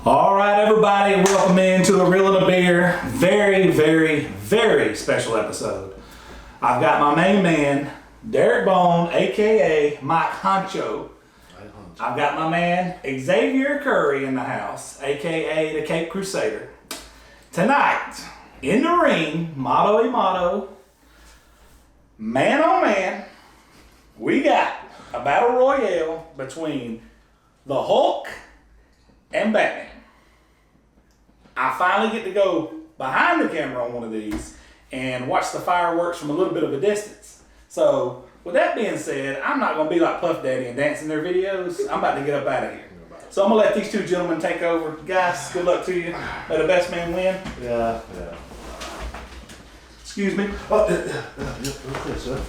All right, everybody, welcome into the Real and a Beer. Very, very, very special episode. I've got my main man, Derek Bone, aka Mike Honcho. I've got my man Xavier Curry in the house, aka the Cape Crusader. Tonight, in the ring, motto a motto, man on man, we got a battle royale between the Hulk and Batman. I finally get to go behind the camera on one of these and watch the fireworks from a little bit of a distance. So, with that being said, I'm not going to be like Puff Daddy and dance in their videos. I'm about to get up out of here. So I'm going to let these two gentlemen take over. Guys, good luck to you. Let the best man win. Yeah. Excuse me. Oh, okay, sir.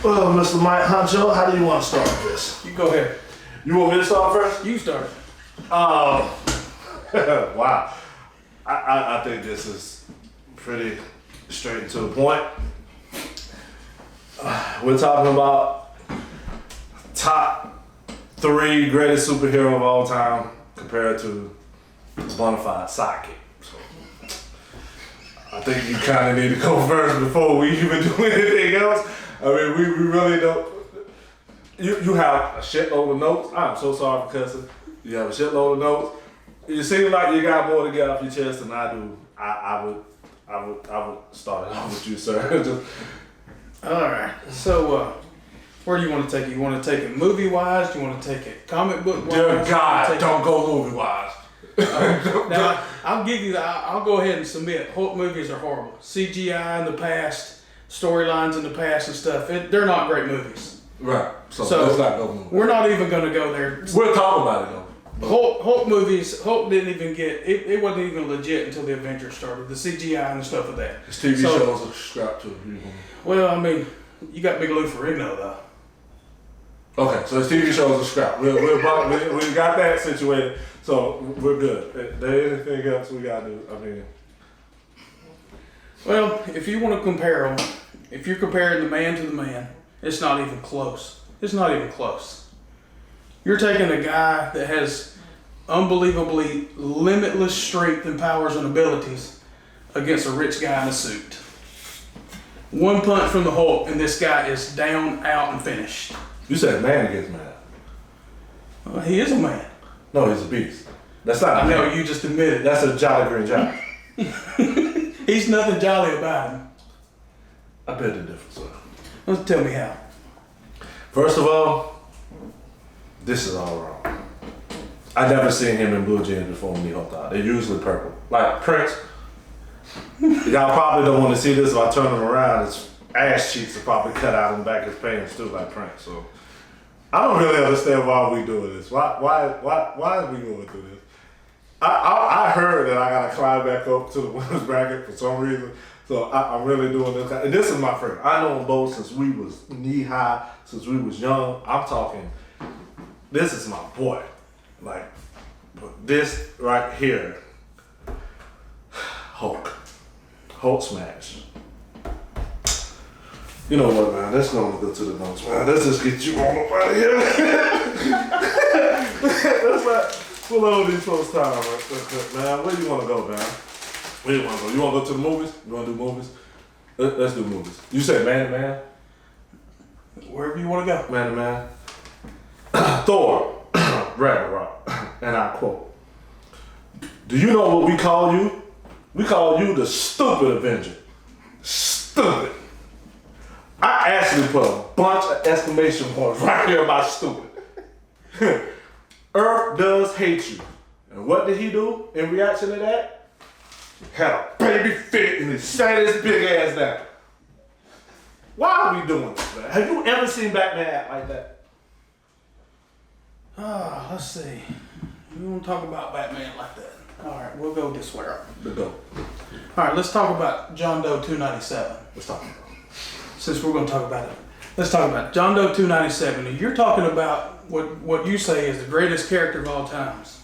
Well, Mr. Mike Honcho, how do you want to start this? You go ahead. You want me to start first? You start. Wow. I think this is pretty straight and to the point. We're talking about top 3 greatest superhero of all time compared to Bonafide sidekick. So I think you kind of need to go first before we even do anything else. I mean, we really don't. You have a shitload of notes. I'm so sorry for cussing. You have a shitload of notes. You seem like you got more to get off your chest than I do. I would start it off with you, sir. Just, all right. So, where do you want to take it? You want to take it movie-wise? Do you want to take it comic book-wise? dear God, don't go movie-wise. Now, I'll give you. I'll go ahead and submit. Hulk movies are horrible. CGI in the past, storylines in the past, and stuff. They're not great movies. Right. So let's not go movie. We're not even going to go there. We'll talk about it though. Hulk movies. Hulk didn't even get. It wasn't even legit until the Avengers started. The CGI and stuff of that. His TV shows are scrapped too. Well, I mean, you got Big Lou Ferrigno though. Okay, so his TV shows are scrapped. We got that situated, so we're good. There anything else we gotta do? I mean, well, if you want to compare them, if you're comparing the man to the man, it's not even close. It's not even close. You're taking a guy that has unbelievably limitless strength and powers and abilities against a rich guy in a suit. One punch from the Hulk and this guy is down, out, and finished. you said man against man. He is a man. No, he's a beast. That's not. I know, you just admitted. That's a Jolly Green Giant. He's nothing jolly about him. I bet the difference. Sir. Let's tell me how. First of all, this is all wrong. I never seen him in blue jeans before when he hooked out. They're usually purple. Like Prince. Y'all probably don't want to see this if I turn him around. His ass cheeks are probably cut out in the back of his pants too, like Prince. So I don't really understand why we doing this. Why are we going through this? I heard that I gotta climb back up to the women's bracket for some reason. So I'm really doing this. And this is my friend. I know them both since we was knee high, since we was young. I'm talking, this is my boy. Like, this right here, Hulk smash. You know what, man? Let's go to the notes, man. Let's just get you on up out of here. Let's not pull over these folks' time, man. Where do you want to go, man? Where do you want to go? You want to go to the movies? You want to do movies? Let's do movies. You said man to man? Wherever you want to go. Man to man. Thor, Ragnarok, and I quote, "Do you know what we call you? We call you the stupid Avenger. Stupid." I actually put a bunch of exclamation points right here about stupid. Earth does hate you. And what did he do in reaction to that? Had a baby fit and he sat his big ass down. Why are we doing this, man? Have you ever seen Batman act like that? Let's see. We want to talk about Batman like that. All right, we'll go this way. Let's go. All right, let's talk about John Doe 297. Let's talk about it. Since we're going to talk about it, let's talk about John Doe 297. And you're talking about what you say is the greatest character of all times.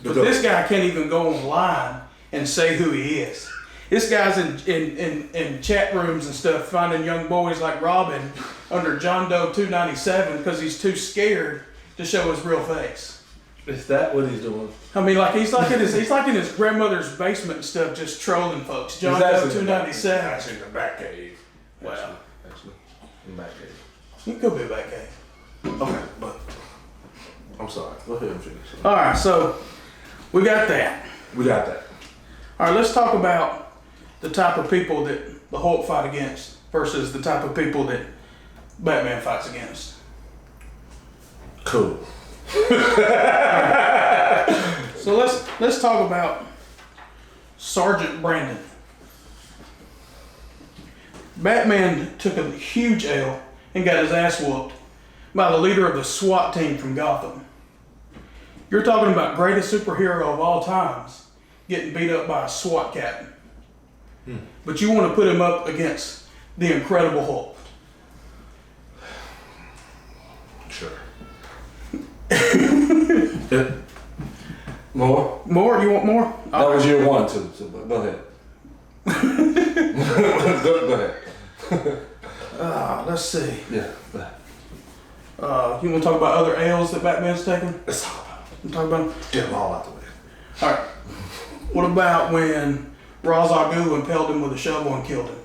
But this guy can't even go online and say who he is. This guy's in chat rooms and stuff finding young boys like Robin under John Doe 297 because he's too scared to show his real face. Is that what he's doing? I mean, like he's like in his grandmother's basement and stuff, just trolling folks. John Doe 297. Actually, in the back cave. Wow. Actually, in the back cave. It could be a back cave. Okay, but I'm sorry. Go ahead and finish. All right, so we got that. We got that. All right, let's talk about the type of people that the Hulk fight against versus the type of people that Batman fights against. Cool. So let's talk about Sergeant Brandon. Batman took a huge L and got his ass whooped by the leader of the SWAT team from Gotham. You're talking about greatest superhero of all times getting beat up by a SWAT captain. But you want to put him up against the Incredible Hulk. Sure. Yeah. More? More? You want more? That was year one too. So go ahead. go ahead. Let's see. Yeah. You want to talk about other L's that Batman's taken? Let's talk about it. You talk about them? Get them all out the way. All right. What about when Ra's al Ghul impaled him with a shovel and killed him?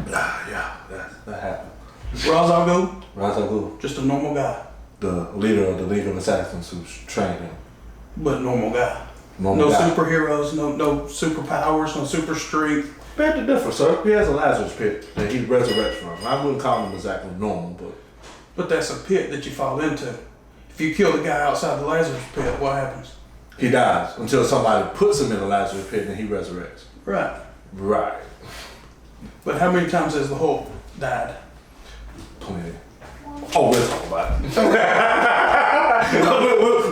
Yeah, that happened. Ra's al Ghul, Ra's al Ghul, just a normal guy, the leader of the League of Assassins who trained him. but a normal guy. Normal No guy. superheroes, no superpowers, no super strength. Beg to differ, sir. He has a Lazarus pit that he resurrects from. I wouldn't call him exactly normal, But that's a pit that you fall into. If you kill the guy outside the Lazarus pit, what happens? he dies until somebody puts him in the Lazarus pit and he resurrects. Right. Right. But how many times has the Hulk died? 28. Oh, we'll talk about it.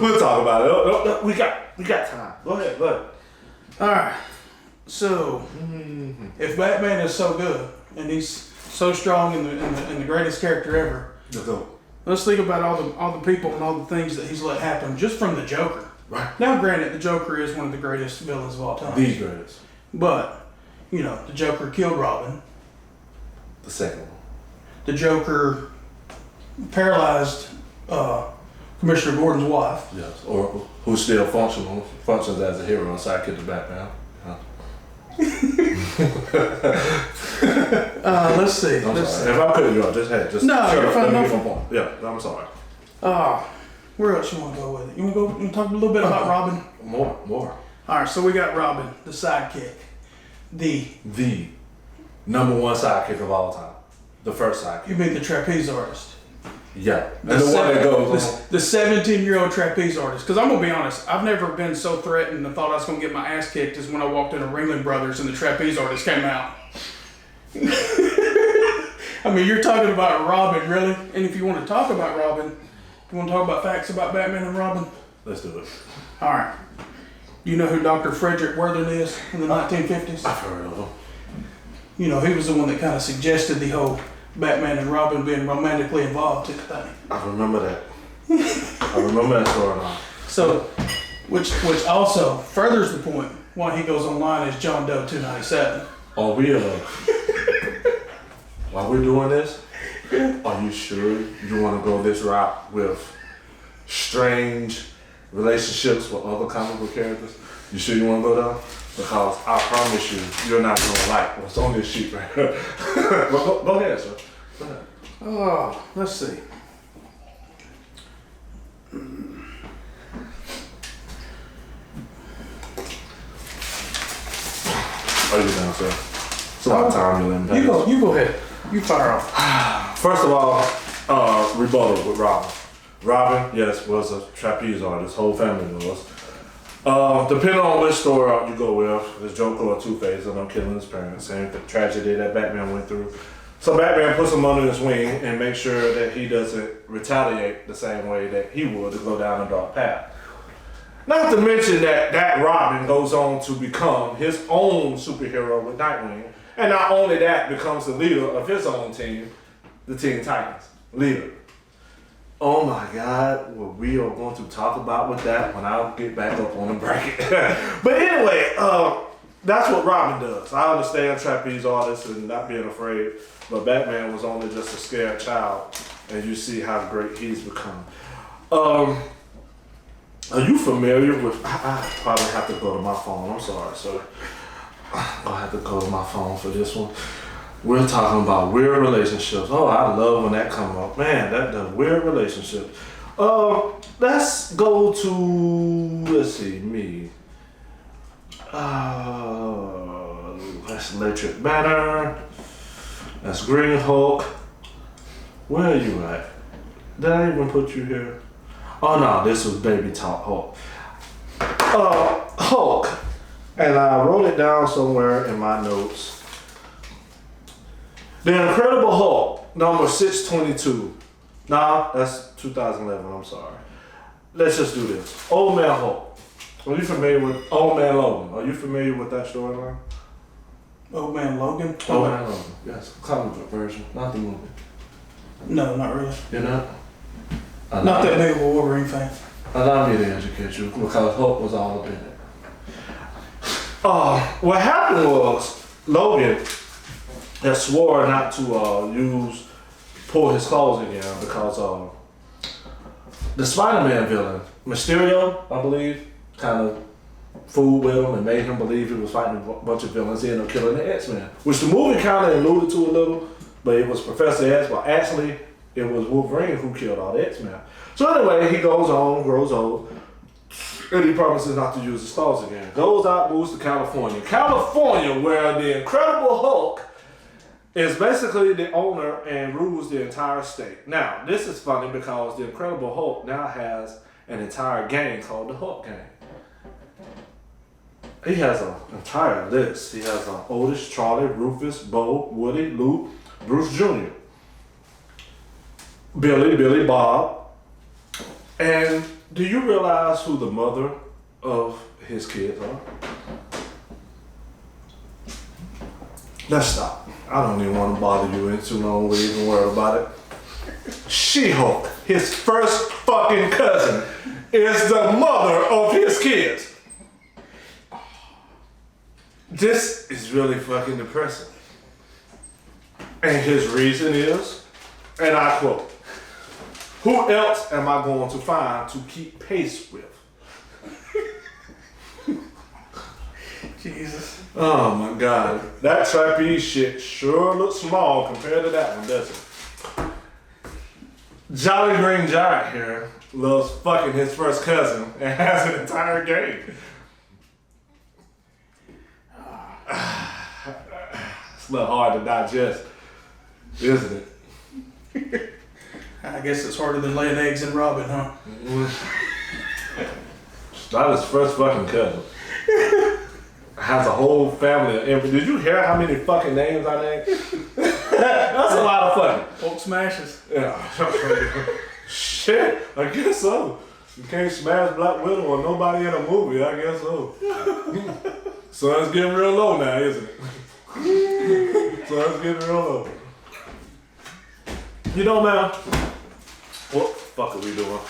we'll talk about it. We got time. Go ahead. All right. So, if Batman is so good and he's so strong and the greatest character ever, Let's go. let's think about all the people and all the things that he's let happen just from the Joker. Right. Now, granted, the Joker is one of the greatest villains of all time. The greatest. But, you know, the Joker killed Robin. The second one. The Joker paralyzed Commissioner Gordon's wife. Yes. Or who still functions as a hero and sidekick to Batman. Huh? Let's see. I'm Let's sorry. If I cut you off, just No, shut you're up. fine, Let me no get my fine. point. Yeah, I'm sorry. where else you want to go with it? You want to talk a little bit about Robin? More. All right, so we got Robin, the sidekick. The number one sidekick of all time. The first sidekick. You mean the trapeze artist? Yeah. And the one that goes on. The 17-year-old trapeze artist. Because I'm going to be honest, I've never been so threatened and thought I was going to get my ass kicked as when I walked into Ringling Brothers and the trapeze artist came out. I mean, you're talking about Robin, really? And if you want to talk about Robin, you want to talk about facts about Batman and Robin? Let's do it. All right. You know who Dr. Frederick Werthern is in the 1950s? I've heard of him. You know, he was the one that kind of suggested the whole Batman and Robin being romantically involved type thing. I remember that. I remember that story now. So, which also furthers the point why he goes online as John Doe 297. Are we while we're doing this, are you sure you want to go this route with strange relationships with other comic book characters? You sure you want to go down? Because I promise you're not going to like what's on this sheet right here. Well, go ahead, sir. Go ahead. Oh, let's see. Are you down, sir? It's a lot of time you're in. You go ahead. You fire off. First of all, rebuttal with Robin. Robin, yes, was a trapeze artist. Whole family was. Depending on which story you go with, there's Joker or Two-Face and them killing his parents, same tragedy that Batman went through. So Batman puts him under his wing and makes sure that he doesn't retaliate the same way that he would to go down a dark path. Not to mention that Robin goes on to become his own superhero with Nightwing. And not only that, becomes the leader of his own team, the Teen Titans. Leader. Oh my God, what we are going to talk about with that when I get back up on the bracket. But anyway, that's what Robin does. I understand trapeze artists and not being afraid, but Batman was only just a scared child, and you see how great he's become. Are you familiar with? I probably have to go to my phone. I'm sorry, sir. I have to go to my phone for this one. We're talking about weird relationships. Oh, I love when that come up. Man, the weird relationship. Let's go to, let's see, me. That's Electric Banner. That's Green Hulk. Where are you at? Did I even put you here? Oh no, this was Baby Talk Hulk. Hulk. And I wrote it down somewhere in my notes. The Incredible Hulk, number 622. Nah, that's 2011, I'm sorry. Let's just do this. Old Man Hulk. Are you familiar with Old Man Logan? Are you familiar with that storyline? Old Man Logan? Old Man Logan, yes. Comic book version, not the movie. No, not really. You know? Not that big of a Wolverine fan. Allow me to educate you because Hulk was all up in it. What happened was Logan had swore not to pull his clothes again because the Spider-Man villain, Mysterio, I believe, kind of fooled with him and made him believe he was fighting a bunch of villains. He ended up killing the X-Men, which the movie kind of alluded to a little, but it was Professor X, but actually it was Wolverine who killed all the X-Men. So anyway, he goes on, grows old, and he promises not to use his clothes again. Goes out, moves to California. California, where the Incredible Hulk is basically the owner and rules the entire state. Now, this is funny because the Incredible Hulk now has an entire gang called the Hulk Gang. He has an entire list. He has Otis, Charlie, Rufus, Bo, Woody, Luke, Bruce Jr., Billy, Bob. And do you realize who the mother of his kids are? Let's stop. I don't even want to bother you in too long. We even worry about it. She-Hulk, his first fucking cousin, is the mother of his kids. This is really fucking depressing. And his reason is, and I quote, "Who else am I going to find to keep pace with?" Jesus. Oh my God. That trapeze shit sure looks small compared to that one, doesn't it? Jolly Green Giant here loves fucking his first cousin and has an entire gang. It's a little hard to digest, isn't it? I guess it's harder than laying eggs in Robin, huh? Not his first fucking cousin. Has a whole family of infants. Did you hear how many fucking names I named? That's a lot of fucking. Hulk smashes. Yeah. Shit, I guess so. You can't smash Black Widow or nobody in a movie, I guess so. Sun's getting real low now, isn't it? Sun's getting real low. You know, man, what the fuck are we doing?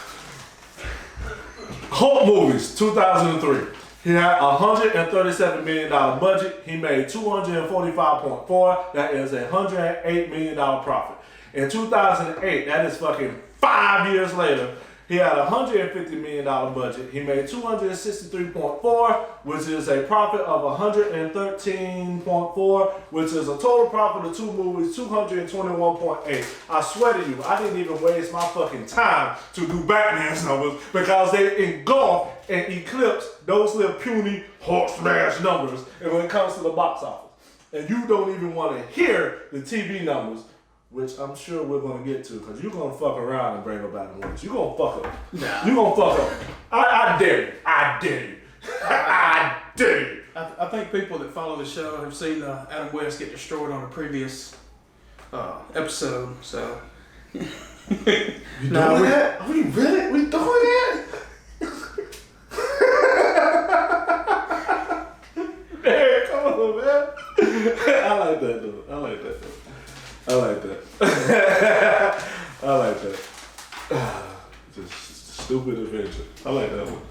Hulk movies, 2003. He had a $137 million budget. He made $245.4. That is a $108 million profit. In 2008, that is fucking 5 years later, he had a $150 million budget. He made $263.4, which is a profit of $113.4, which is a total profit of two movies, $221.8. I swear to you, I didn't even waste my fucking time to do Batman's numbers because they engulf and eclipse those little puny Hulk smash numbers. And when it comes to the box office, and you don't even want to hear the TV numbers, which I'm sure we're gonna get to, because you're gonna fuck around and bring up Adam West. You're gonna fuck up. Nah. You're gonna fuck up. I dare you. I dare you. I dare you. I think people that follow the show have seen Adam West get destroyed on a previous episode, so. You doing that? Are we really? We doing that? Man, come on, man. I like that though. I like that. Just stupid adventure. I like that one.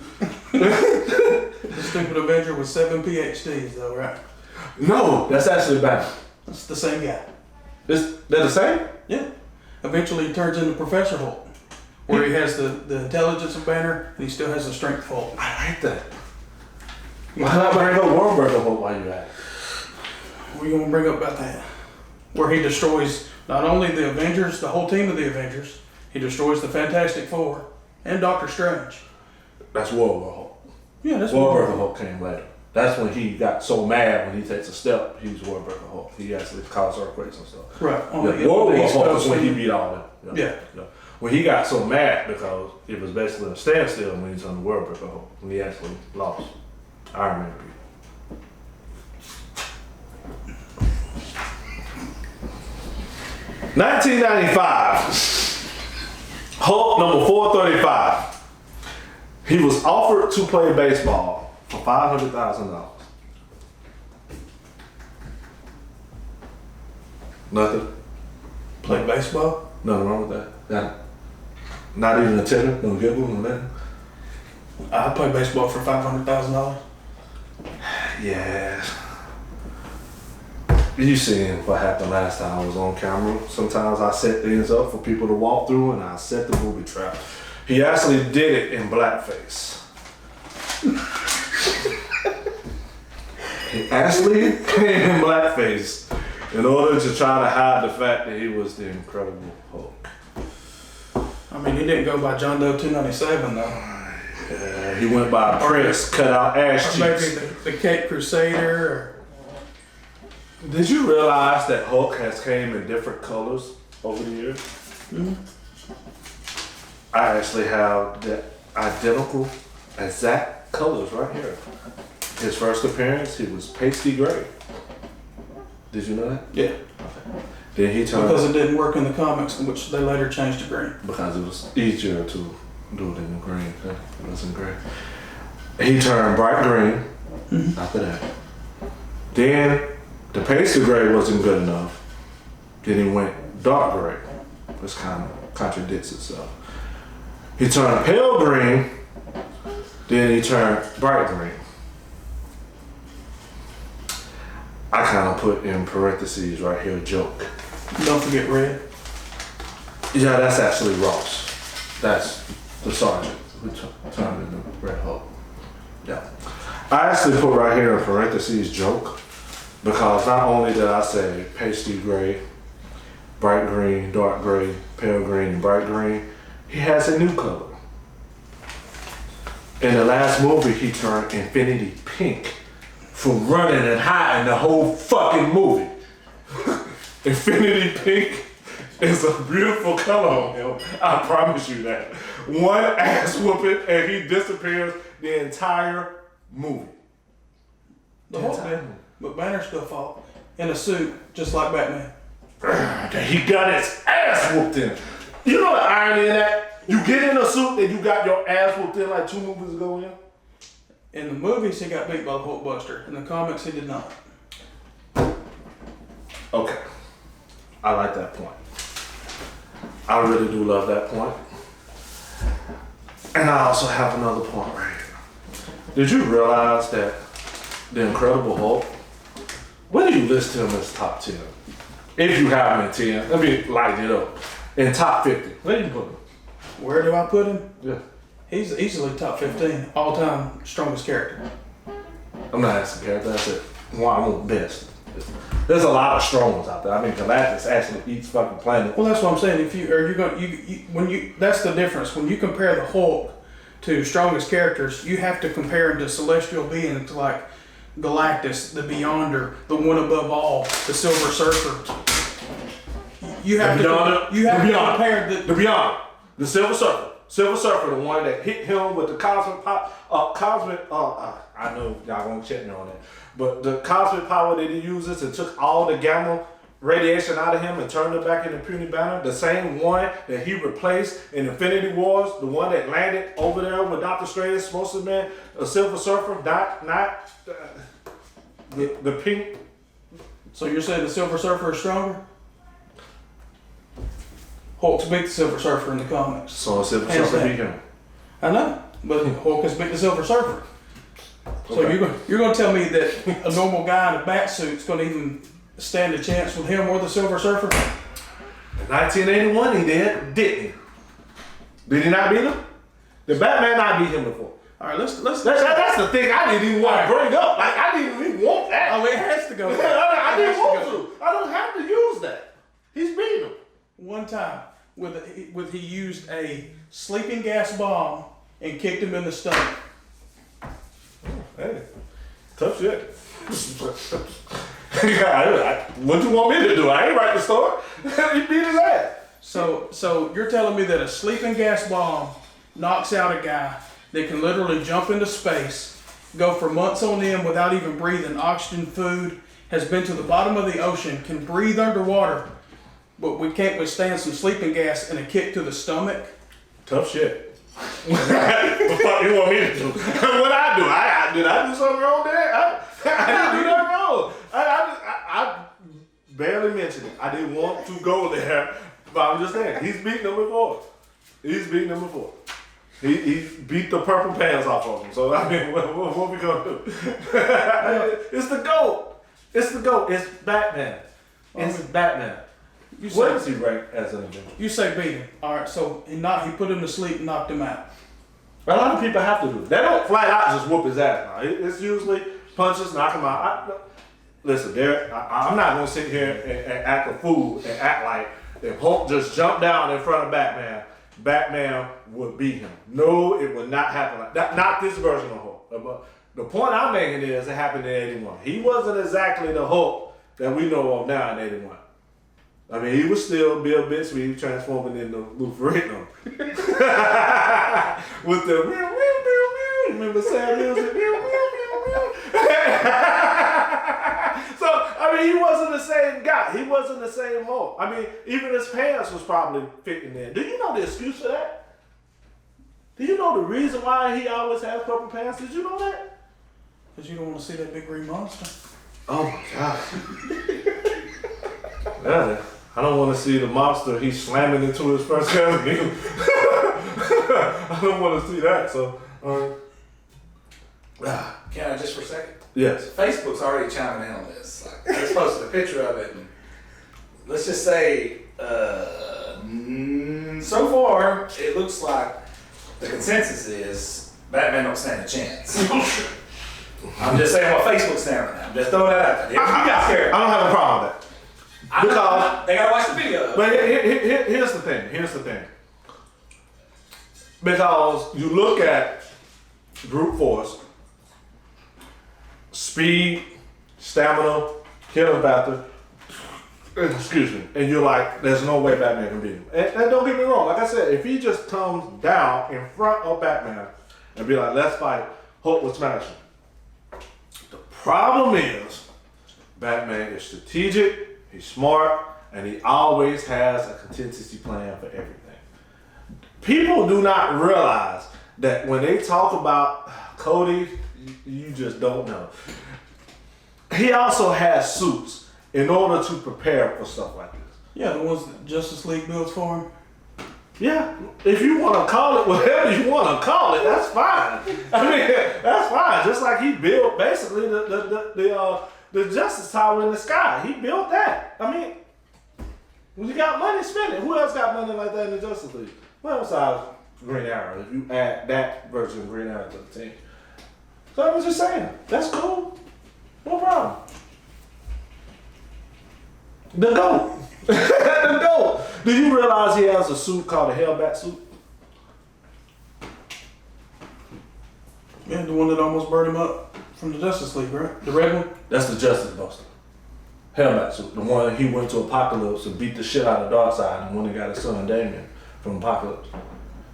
The Stupid Avenger with 7 PhDs, though, right? No, that's actually bad. That's the same guy. They're the same? Yeah. Eventually he turns into Professor Hulk. where he has the intelligence of Banner and he still has the strength of Hulk. I like that. Why not bring up Wahlberg Hulk while you at it? What are you gonna bring up about that? Where he destroys not only the Avengers, the whole team of the Avengers, he destroys the Fantastic Four and Doctor Strange. That's Wahlberg Hulk. Yeah, that's Wahlberg Hulk came later. That's when he got so mad when he takes a step. He's Wahlberg Hulk. He actually caused earthquakes and stuff. Right. Yeah, Wahlberg Hulk is when he beat all them. Yeah. When he got so mad because it was basically a standstill when he turned to Wahlberg Hulk. When he actually lost. I remember it. $1995. Hulk number 435. He was offered to play baseball for $500,000. Nothing. Play baseball? Nothing wrong with that. Yeah. Not even a tenner, no give no nothing. I play baseball for $500,000. Yeah. You seen what happened last time I was on camera. Sometimes I set things up for people to walk through and I set the booby trap. He actually did it in blackface. He actually came in blackface in order to try to hide the fact that he was the Incredible Hulk. I mean, he didn't go by John Doe 297 though. He went by Prince, cut out ass Or maybe cheeks. the Cape Crusader. Or... Did you realize that Hulk has came in different colors over the years? Mm-hmm. I actually have the identical, exact colors right here. His first appearance, he was pasty gray. Did you know that? Yeah. Then he turned Because it didn't work in the comics, in which they later changed to green. because it was easier to do it in green. It wasn't gray. He turned bright green after that. Then the pasty gray wasn't good enough. Then he went dark gray, which kind of contradicts itself. He turned pale green, then he turned bright green. I kind of put in parentheses right here, joke. Don't forget red. Yeah, that's actually Ross. That's the sergeant who turned into Red Hulk. Yeah. I actually put right here in parentheses, joke, because not only did I say pasty gray, bright green, dark gray, pale green, and bright green, he has a new color. In the last movie, he turned Infinity pink for running and hiding the whole fucking movie. Infinity pink is a beautiful color on him. I promise you that. One ass whooping and he disappears the entire movie. The Hulk did. But Banner still fought in a suit, just like Batman. He got his ass whooped in. You know the irony in that? You get in a suit and you got your ass whooped in like 2 movies ago in? In the movies, he got beat by the Hulkbuster. In the comics, he did not. Okay. I like that point. I really do love that point. And I also have another point right here. Did you realize that the Incredible Hulk, where do you list him as top 10? If you have him in 10, let me light it up. In top 50, where do you put him? Where do I put him? Yeah. He's easily top 15, all-time strongest character. I'm not asking character, that's it. Well, I want best. There's a lot of strong ones out there. I mean, Galactus actually eats fucking planet. Well, that's what I'm saying. If you are you going that's the difference. When you compare the Hulk to strongest characters, you have to compare him to celestial beings like Galactus, the Beyonder, the One Above All, the Silver Surfer. You have to compare the Beyond, the Silver Surfer. Silver Surfer, the one that hit him with the cosmic I know y'all won't check me on that, but the cosmic power that he uses and took all the gamma radiation out of him and turned it back into Puny Banner, the same one that he replaced in Infinity Wars, the one that landed over there with Doctor Strange, Supposed Man, a Silver Surfer, the pink. So you're saying the Silver Surfer is stronger? Hulk's beat the Silver Surfer in the comics. So a Silver Hands Surfer down. beat him. I know, but Hulk has beat the Silver Surfer. So Okay. you're going to tell me that a normal guy in a bat suit's going to even stand a chance with him or the Silver Surfer? In 1981 he did, didn't he? Did he not beat him? Did Batman not beat him before? All right, let's. That's the thing I didn't even want to bring up. Like, I didn't even want that. Oh, it has to go. I didn't want to. I don't have to use that. He's beat him. One time, he used a sleeping gas bomb and kicked him in the stomach. Hey, tough shit. What you want me to do? I ain't write the story. He beat his ass. So you're telling me that a sleeping gas bomb knocks out a guy that can literally jump into space, go for months on end without even breathing oxygen, food, has been to the bottom of the ocean, can breathe underwater, but we can't withstand some sleeping gas and a kick to the stomach? Tough shit. What the fuck you want me to do? What I do? Did I do something wrong there? I didn't do nothing wrong. I barely mentioned it. I didn't want to go there, but I'm just saying, he's beaten them before. He beat the purple pants off of him. So, I mean, what we gonna do? It's the GOAT. It's Batman. It's Batman. What does he rank as an Avenger? You say beat him. All right, so he put him to sleep and knocked him out. A lot of people have to do it. They don't flat out just whoop his ass now. It's usually punches, knock him out. Listen, I'm not going to sit here and act a fool and act like if Hulk just jumped down in front of Batman would beat him. No, it would not happen like that. Not this version of Hulk. But the point I'm making is it happened in 81. He wasn't exactly the Hulk that we know of now in 81. I mean, he was still Bill Bixby transforming into Lou Ferrigno. With the remember sad music? So, I mean, he wasn't the same guy. He wasn't the same Hulk. I mean, even his pants was probably fitting in. Do you know the excuse for that? Do you know the reason why he always has purple pants? Did you know that? Because you don't want to see that big green monster. Oh my God. Yeah, I don't want to see the monster he's slamming into his first enemy. I don't want to see that. So, Can I just for a second? yes. Facebook's already chiming in on this. Like, I just posted a picture of it, and let's just say, so far, it looks like the consensus is Batman don't stand a chance. I'm just saying what Facebook's saying right now. I'm just throwing that out there. You got scared. I don't have a problem with that. Because they gotta watch the video. But here's the thing. Because you look at brute force, speed, stamina, killing factor, excuse me, and you're like, there's no way Batman can beat him. And don't get me wrong, like I said, if he just comes down in front of Batman and be like, let's fight, Hulk will smash him. The problem is, Batman is strategic, he's smart, and he always has a contingency plan for everything. People do not realize that when they talk about Cody, you just don't know. He also has suits in order to prepare for stuff like this. Yeah, the ones that Justice League builds for him. Yeah, if you want to call it whatever you want to call it, that's fine. I mean, that's fine. Just like he built basically the Justice Tower in the sky. He built that. I mean, when you got money, spend it. Who else got money like that in the Justice League? Well, besides Green Arrow, if you add that version of Green Arrow to the team. So I was just saying, that's cool. No problem. The GOAT. The GOAT. Do you realize he has a suit called a Hellbat suit? Yeah, the one that almost burned him up from the Justice League, right? The red one? That's the Justice Buster. Hellbat suit. The one he went to Apocalypse and beat the shit out of Darkseid and when he got his son Damien from Apocalypse.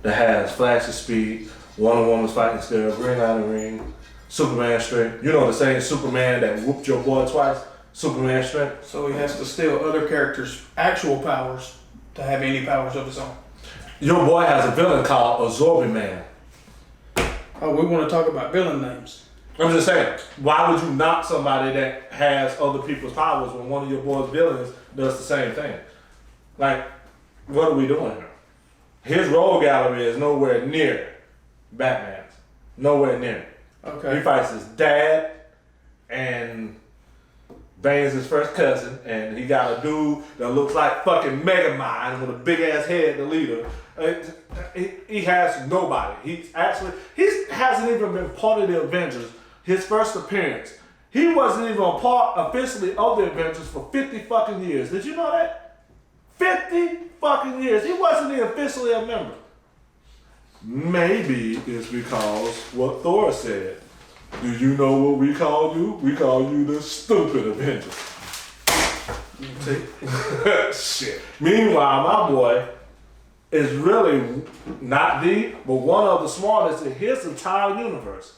That has Flash's speed, Wonder Woman's fighting skill, Green Lantern ring, Superman strength. You know the same Superman that whooped your boy twice? Superman strength. So he has to steal other characters' actual powers to have any powers of his own. Your boy has a villain called Absorbing Man. Oh, we want to talk about villain names. I'm just saying, why would you knock somebody that has other people's powers when one of your boy's villains does the same thing? Like, what are we doing here? His role gallery is nowhere near Batman's. Nowhere near. Okay. He fights his dad and Bane's his first cousin, and he got a dude that looks like fucking Megamind with a big ass head, the leader. He has nobody. He hasn't even been part of the Avengers. His first appearance, he wasn't even a part officially of the Avengers for 50 fucking years. Did you know that? 50 fucking years. He wasn't even officially a member. Maybe it's because what Thor said. Do you know what we call you? We call you the stupid Avenger. Shit. Meanwhile, my boy is really not the, but one of the smartest in his entire universe.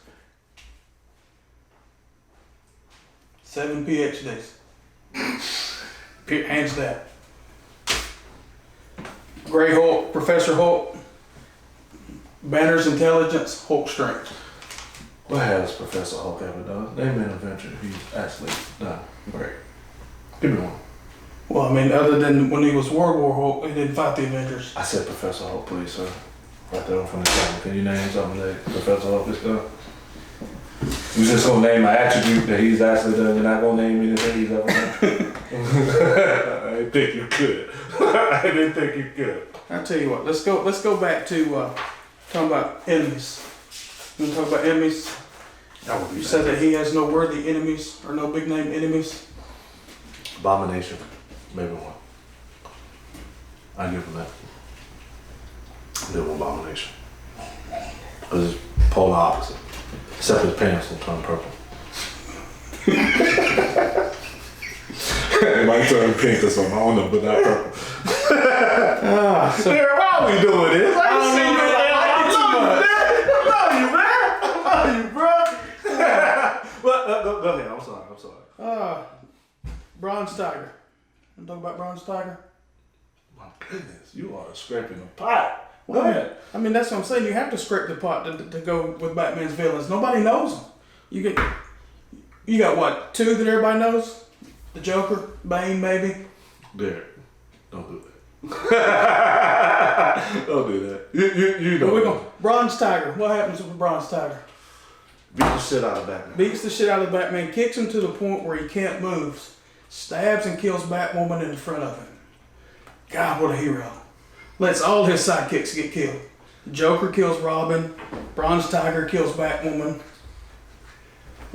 7 PhDs. Hands down. Grey Hulk, Professor Hulk, Banner's intelligence, Hulk strength. What has Professor Hulk ever done? Name an adventure he's actually done. Great. Give me one. Well, I mean, other than when he was World War Hulk, he didn't fight the Avengers. I said Professor Hulk, please, sir. Right there from the camera. Can you name something that Professor Hulk has done? You just gonna name an attribute that he's actually done. You're not gonna name anything he's ever done. I didn't think you could. I didn't think you could. I'll tell you what. Let's go back to talking about enemies. You want to talk about enemies? You said that he has no worthy enemies or no big name enemies. Abomination, maybe one. I give him that. Little Abomination. Because it's polar opposite. Except his pants will turn purple. It might turn pink or something, I don't know, but not purple. Derek, why are we doing this? I don't know, man. I love you, man. I love you, bro. Well, go ahead, I'm sorry. Bronze Tiger. Want to talk about Bronze Tiger? My goodness, you are scraping the pot. Go Well, ahead. I mean, that's what I'm saying. You have to scrape the pot to go with Batman's villains. Nobody knows them. You got what, 2 that everybody knows? The Joker, Bane, maybe. Derek, don't do that. Don't do that. You know. We're going Bronze Tiger. What happens with Bronze Tiger? Beat the shit out of Batman. Beats the shit out of Batman, kicks him to the point where he can't move, stabs and kills Batwoman in front of him. God, what a hero. Lets all his sidekicks get killed. Joker kills Robin. Bronze Tiger kills Batwoman.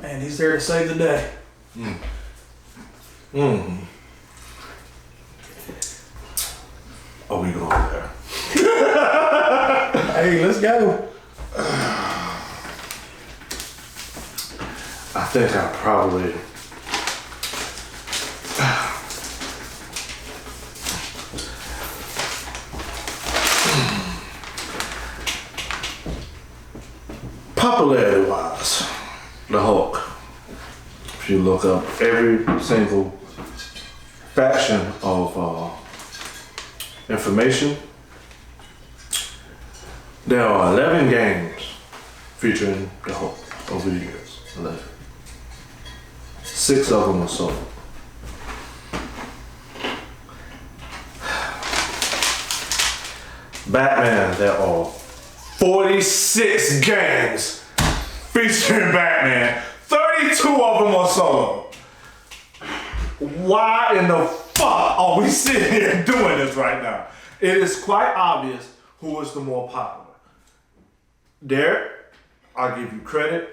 And he's there to save the day. Oh, we going there. Hey, let's go. I think I probably... Popularity-wise, the Hulk. If you look up every single faction of information, there are 11 games featuring the Hulk over the years. 11. 6 of them are sold. Batman, there are 46 games featuring Batman. 32 of them are solo. Why in the fuck are we sitting here doing this right now? It is quite obvious who is the more popular. Derek, I'll give you credit.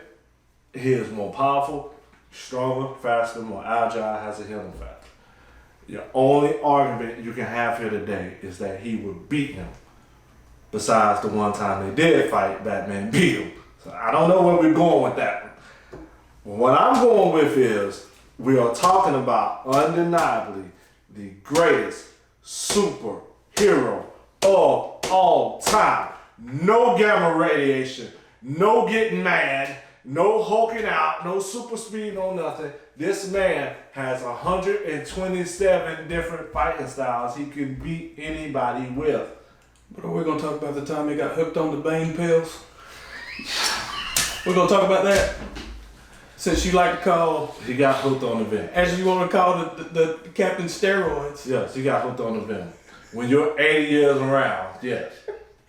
He is more powerful, stronger, faster, more agile, has a healing factor. Your only argument you can have here today is that he would beat him. Besides the one time they did fight, Batman beat him. So I don't know where we're going with that one. What I'm going with is we are talking about undeniably the greatest superhero of all time. No gamma radiation, no getting mad, no hulking out, no super speed, no nothing. This man has 127 different fighting styles he can beat anybody with. But are we going to talk about the time he got hooked on the Bane pills? We're going to talk about that? Since you like to call... He got hooked on the venom. As you want to call the Captain Steroids. Yes, he got hooked on the venom. When you're 80 years around, yes.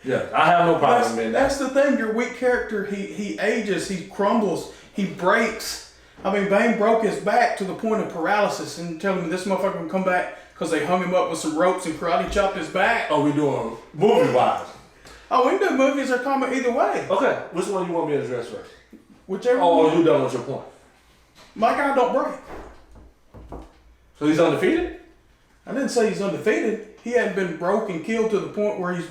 Yes, I have no problem in that. That's the thing. Your weak character, he ages, he crumbles, he breaks. I mean, Bane broke his back to the point of paralysis, and telling me this motherfucker can come back because they hung him up with some ropes and karate chopped his back. Oh, we doing movie-wise. Oh, we can do movies or comic either way. Okay, which one you want me to address first? Whichever Oh, one. you done with your point. My guy don't break. So he's undefeated? I didn't say he's undefeated. He hadn't been broke and killed to the point where he's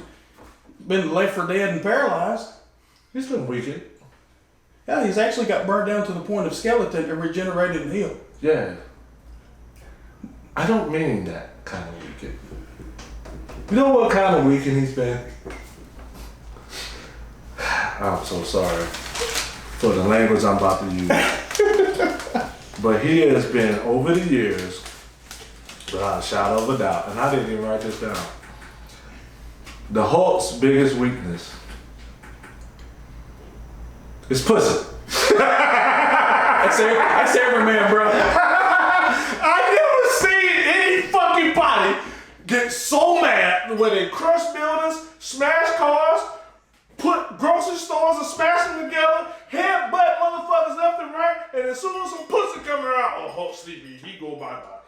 been left for dead and paralyzed. He's been weakened. Yeah, he's actually got burned down to the point of skeleton and regenerated and healed. Yeah. I don't mean that kind of weakened. You know what kind of weakened he's been? I'm so sorry for the language I'm about to use. But he has been, over the years, without a shadow of a doubt, and I didn't even write this down, the Hulk's biggest weakness is pussy. That's every man, bro. I never seen any fucking body get so mad when they crush buildings, smash cars, put grocery stores and smash them together, headbutt motherfuckers left and right, and as soon as some pussy come around, oh, Hulk sleepy, he go bye-bye.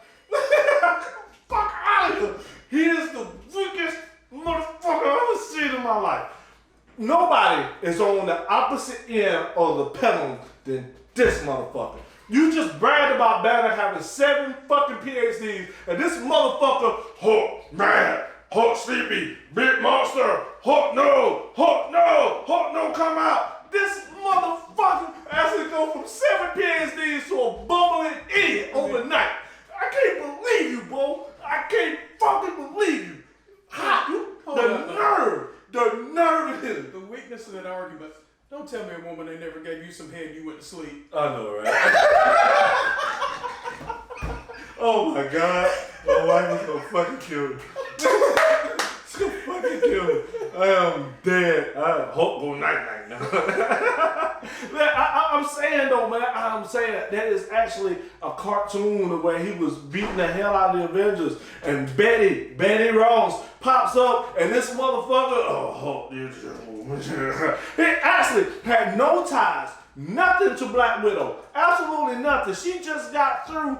Fuck out of here. He is the weakest motherfucker I've ever seen in my life. Nobody is on the opposite end of the pendulum than this motherfucker. You just bragged about Banner having 7 fucking PhDs, and this motherfucker, Hulk mad, Hulk sleepy, big monster, Hulk no, come out. This motherfucker actually go from 7 PhDs to a bumbling idiot overnight. I can't believe you, bro. I can't fucking believe you. The nerve of him. The weakness of that argument. Don't tell me a woman they never gave you some head and you went to sleep. I know, right? Oh my God. My wife is gonna fucking kill me. She's gonna fucking kill me. I am dead. I hope go night now. Man, I'm saying though, man, I'm saying that is actually a cartoon the way he was beating the hell out of the Avengers. And Betty Ross pops up and this motherfucker, he actually had no ties, nothing to Black Widow. Absolutely nothing. She just got through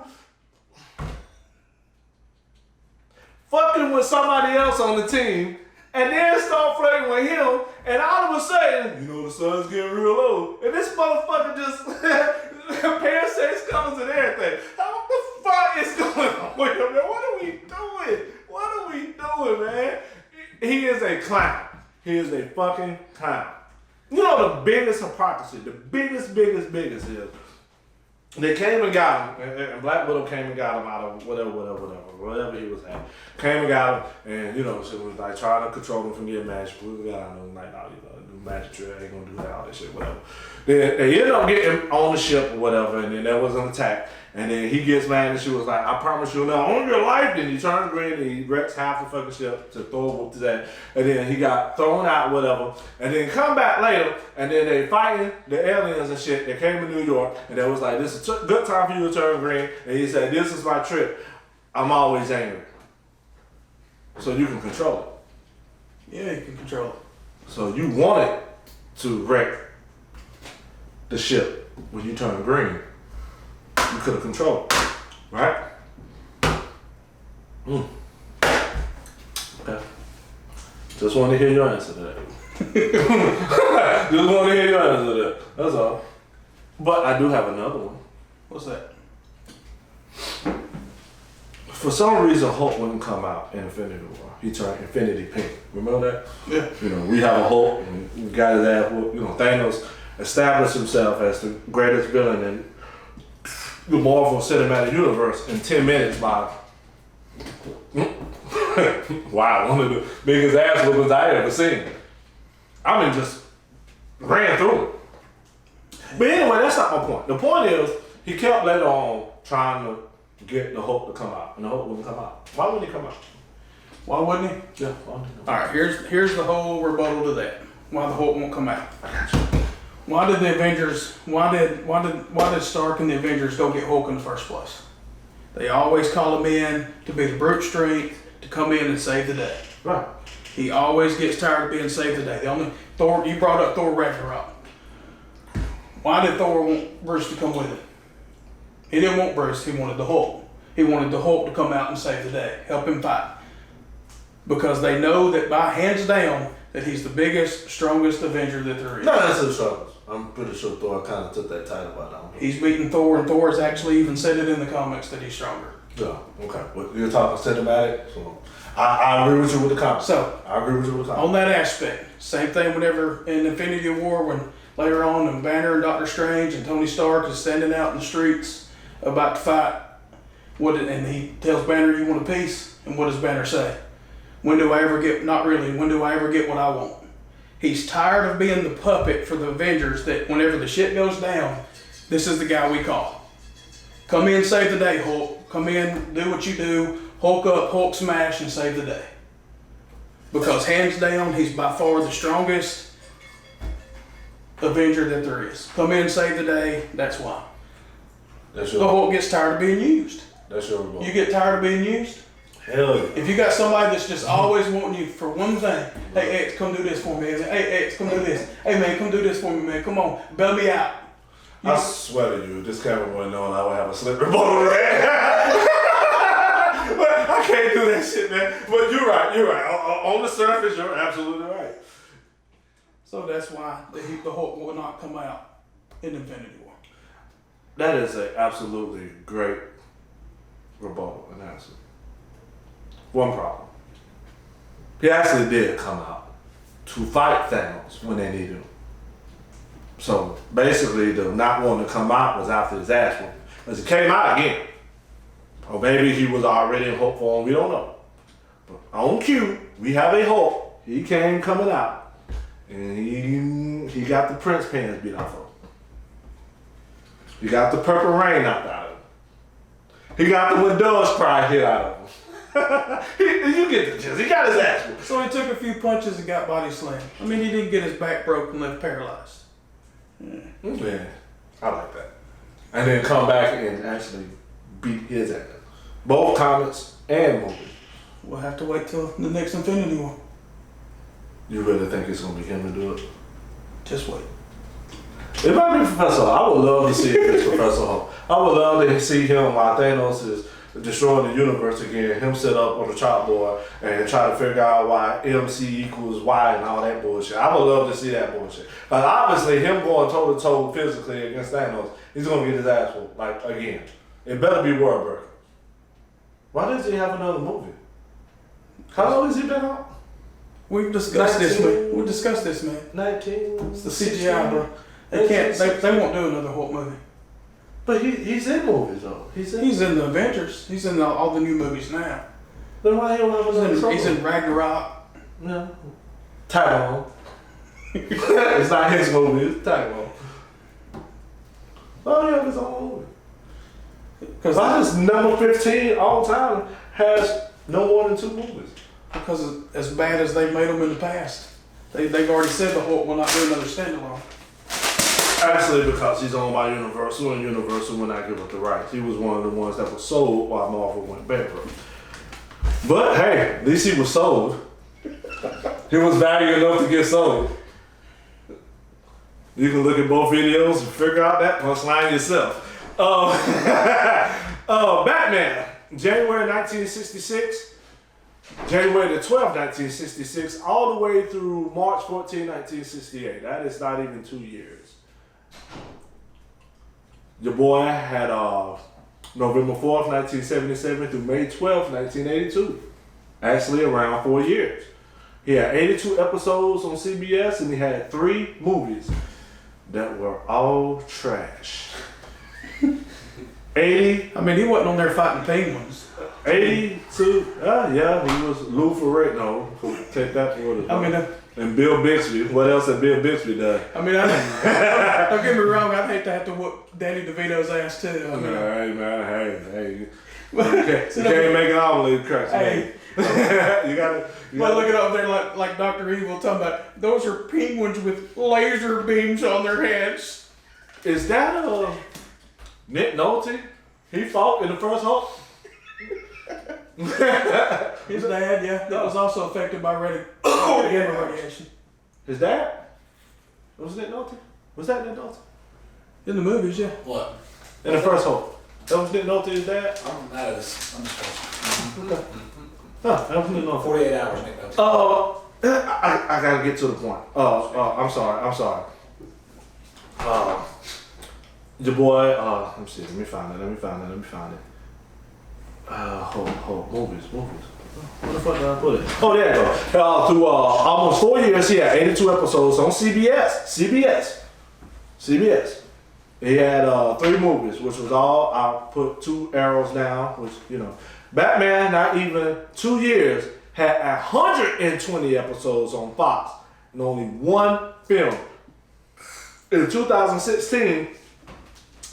fucking with somebody else on the team, and then start flirting with him, and all of a sudden, you know, the sun's getting real low, and this motherfucker just pear-shaped colors and everything. What the fuck is going on with him, man? What are we doing? What are we doing, man? He is a clown. He is a fucking clown. You know the biggest hypocrisy, the biggest is, they came and got him, and Black Widow came and got him out of whatever he was at. Came and got him, and you know, she was like trying to control him from getting magic. We got him like, no, you know, the magic trick, I ain't gonna do that, all that shit, whatever. Then they ended up getting him on the ship or whatever, and then there was an attack. And then he gets mad and she was like, I promise you now, on your life. Then he turns green and he wrecks half the fucking ship to throw whoop to that. And then he got thrown out, whatever. And then come back later and then they fighting the aliens and shit. They came to New York and they was like, this is a good time for you to turn green. And he said, this is my trick. I'm always angry. So you can control it. Yeah, you can control it. So you wanted to wreck the ship when you turn green. You could have controlled it, right? Okay. Just want to hear your answer to that. Just want to hear your answer to that. That's all. But I do have another one. What's that? For some reason, Hulk wouldn't come out in Infinity War. He turned Infinity Pink. Remember that? Yeah. You know, we have a Hulk, and we got his ass. You know, Thanos established himself as the greatest villain in the Marvel Cinematic Universe in 10 minutes by wow, one of the biggest ass whoopings I ever seen. I mean, just ran through it. But anyway, that's not my point. The point is, he kept later on trying to get the Hulk to come out, and the Hulk wouldn't come out. Why wouldn't he come out? Why wouldn't he? Yeah, why wouldn't he come All right, here's the whole rebuttal to that. Why the Hulk won't come out? Why did the Avengers? Why did Stark and the Avengers go get Hulk in the first place? They always call him in to be the brute strength to come in and save the day. Right. He always gets tired of being saved the day. The only Thor, you brought up Thor Ragnarok. Why did Thor want Bruce to come with him? He didn't want Bruce. He wanted the Hulk. He wanted the Hulk to come out and save the day, help him fight. Because they know that by hands down that he's the biggest, strongest Avenger that there is. No, that's the strongest. I'm pretty sure Thor kind of took that title by now. He's beaten Thor, and Thor has actually even said it in the comics that he's stronger. Yeah, okay. Well, you're talking cinematic, so I agree with you with the comics. So, I agree with you with the comics. on that aspect, same thing whenever in Infinity War, when later on and Banner and Doctor Strange and Tony Stark is standing out in the streets about to fight, and he tells Banner, "You want a piece?" And what does Banner say? When do I ever get, not really, when do I ever get what I want? He's tired of being the puppet for the Avengers that whenever the shit goes down, this is the guy we call. Come in, save the day, Hulk. Come in, do what you do. Hulk up, Hulk smash, and save the day. Because hands down, he's by far the strongest Avenger that there is. Come in, save the day, that's why. That's The your, Hulk gets tired of being used. that's your boy. You get tired of being used? Hell yeah. If you got somebody that's just always wanting you for one thing, hey X, come do this for me. Hey X, come do this. Hey man, come do this for me, man. Come on, bail me out. I swear to you, if this camera wasn't on, I would have a slip rebuttal to that. But I can't do that shit, man. But you're right. On the surface, you're absolutely right. So that's why the Hulk will not come out in Infinity War. That is an absolutely great rebuttal and answer. One problem. He actually did come out to fight Thanos when they needed him. So basically, the not wanting to come out was after his ass whooping. Because he came out again. Or maybe he was already in Hulk form, we don't know. But on cue, we have a Hulk. He came coming out. And he got the Prince pants beat off of him. He got the purple rain knocked out of him. He got the when doves cry hit out of him. You get the gist. He got his ass whooped. So he took a few punches and got body slammed. I mean, he didn't get his back broken, left paralyzed. Yeah, I like that. And then come back and actually beat his ass. Both comics and movies. We'll have to wait till the next Infinity War. You really think it's gonna be him to do it? Just wait. It might be Professor Hulk. I would love to see if it's Professor Hulk. I would love to see him while Thanos is destroying the universe again. Him sit up on the chalkboard and try to figure out why MC equals Y and all that bullshit. I would love to see that bullshit. But obviously, him going toe to toe physically against Thanos, he's gonna get his ass whooped like again. It better be Wahlberg. Why doesn't he have another movie? How long has he been out? We've discussed this, man. We discussed this, man. 19. It's the CGI, bro. They can't. They won't do another Hulk movie. But he's in movies though. He's in the Avengers. He's in all the new movies now. Then why he don't have another He's in Ragnarok. No. Tyrone. It's not his movie. It's Tyrone. Oh yeah, it's all movie. Because Why does number 15 all time has no more than 2 movies? Because as bad as they've made them in the past, they've already said the Hulk will not do another standalone. Actually, because he's owned by Universal, and Universal will not give up the rights. He was one of the ones that was sold while Marvel went bankrupt. But hey, at least he was sold. He was valuable enough to get sold. You can look at both videos and figure out that punchline yourself. Batman, January 1966, January the 12th, 1966, all the way through March 14, 1968. That is not even 2 years. Your boy had November 4th, 1977 through May 12th, 1982. Actually around 4 years. He had 82 episodes on CBS and he had 3 movies that were all trash. 80. I mean, he wasn't on there fighting penguins. 82. Yeah, he was Lou Ferrigno. Take that for what it's I mean, and Bill Bixby. What else had Bill Bixby done? don't get me wrong. I'd hate to have to whoop Danny DeVito's ass too. I mean, Hey man, hey. You can't make an omelet cracks. Hey. You gotta look it up there like Dr. Evil talking about. Those are penguins with laser beams on their heads. Is that Nick Nolte? He fought in the first Hulk? His dad, yeah, that was also affected by gamma radiation. His dad? Was Nick Nolte? Was that Nick Nolte? In the movies, yeah. What? In the first Hulk. Elvis didn't know to his dad? I'm out of this. I'm just Huh, Elvis didn't know. 48 hours, make no I gotta get to the point. I'm sorry. Your boy, let me see, let me find it. Movies. Where the fuck did I put it? Oh, there you go. Through almost 4 years, he had 82 episodes on CBS. He had 3 movies, which was all, I'll put 2 arrows down, which, you know. Batman, not even 2 years, had 120 episodes on Fox and only 1 film. In 2016,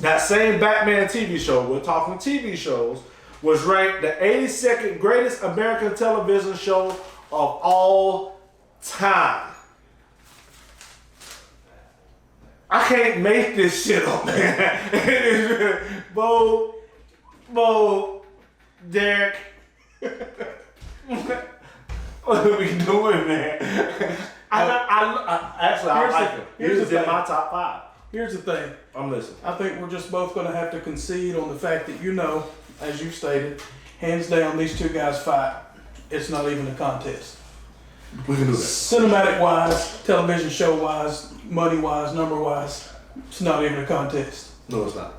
that same Batman TV show, we're talking TV shows, was ranked the 82nd greatest American television show of all time. I can't make this shit up, man. Bo, Derek. What are we doing, man? I like him. He's in my top 5. Here's the thing. I'm listening. I think we're just both going to have to concede on the fact that, you know, as you stated, hands down, these 2 guys fight. It's not even a contest. We can do that. Cinematic wise, television show wise, money wise, number wise, it's not even a contest. No, it's not.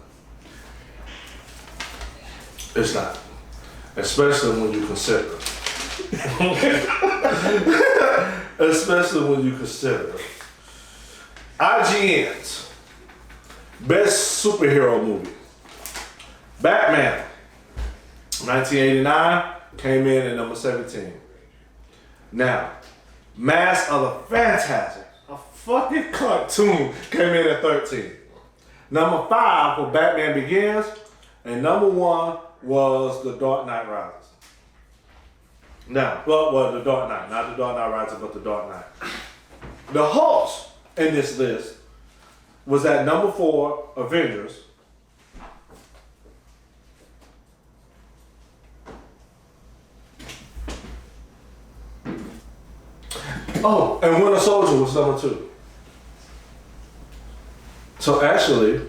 It's not. Especially when you consider. IGN's best superhero movie. Batman. 1989 came in at number 17. Now, Mask of the Phantasm, a fucking cartoon, came in at 13. Number 5 for Batman Begins, and number 1 was The Dark Knight Rises. Now, well, The Dark Knight, not The Dark Knight Rises, but The Dark Knight. The host in this list was at number 4, Avengers. Oh, and Winter Soldier was number 2. So actually,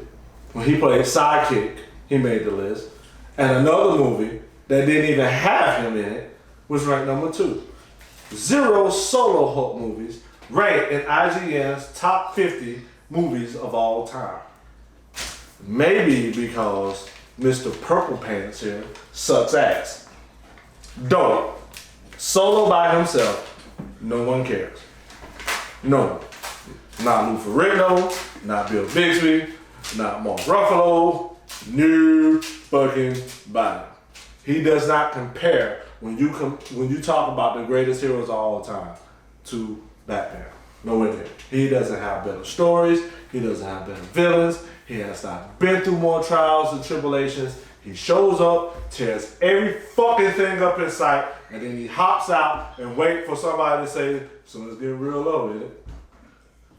when he played Sidekick, he made the list. And another movie that didn't even have him in it was ranked number 2. 0 solo Hulk movies ranked in IGN's top 50 movies of all time. Maybe because Mr. Purple Pants here sucks ass. Don't. Solo by himself. No one cares. No one. Not Lou Ferrigno, not Bill Bixby, not Mark Ruffalo, no fucking body. He does not compare when you talk about the greatest heroes of all time to Batman. Nowhere near. He doesn't have better stories. He doesn't have better villains. He has not been through more trials and tribulations. He shows up, tears every fucking thing up in sight, and then he hops out and wait for somebody to say, so it's getting real low, isn't it?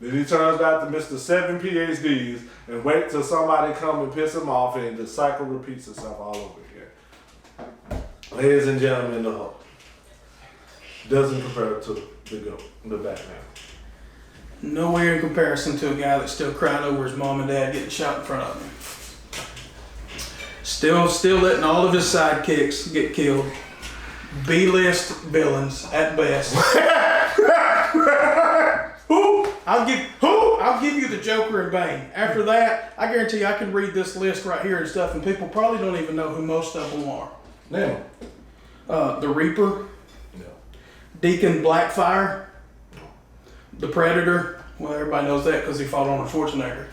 Then he turns back to Mr. 7 PhDs and wait till somebody come and piss him off, and the cycle repeats itself all over again. Ladies and gentlemen, the Hulk doesn't compare to the GOAT, the Batman. Nowhere in comparison to a guy that's still crying over his mom and dad getting shot in front of him. Still letting all of his sidekicks get killed. B-list villains at best. I'll give you the Joker and Bane. After that, I guarantee you I can read this list right here and stuff, and people probably don't even know who most of them are. Name The Reaper. No. Deacon Blackfire. The Predator. Well, everybody knows that because he fought on Schwarzenegger.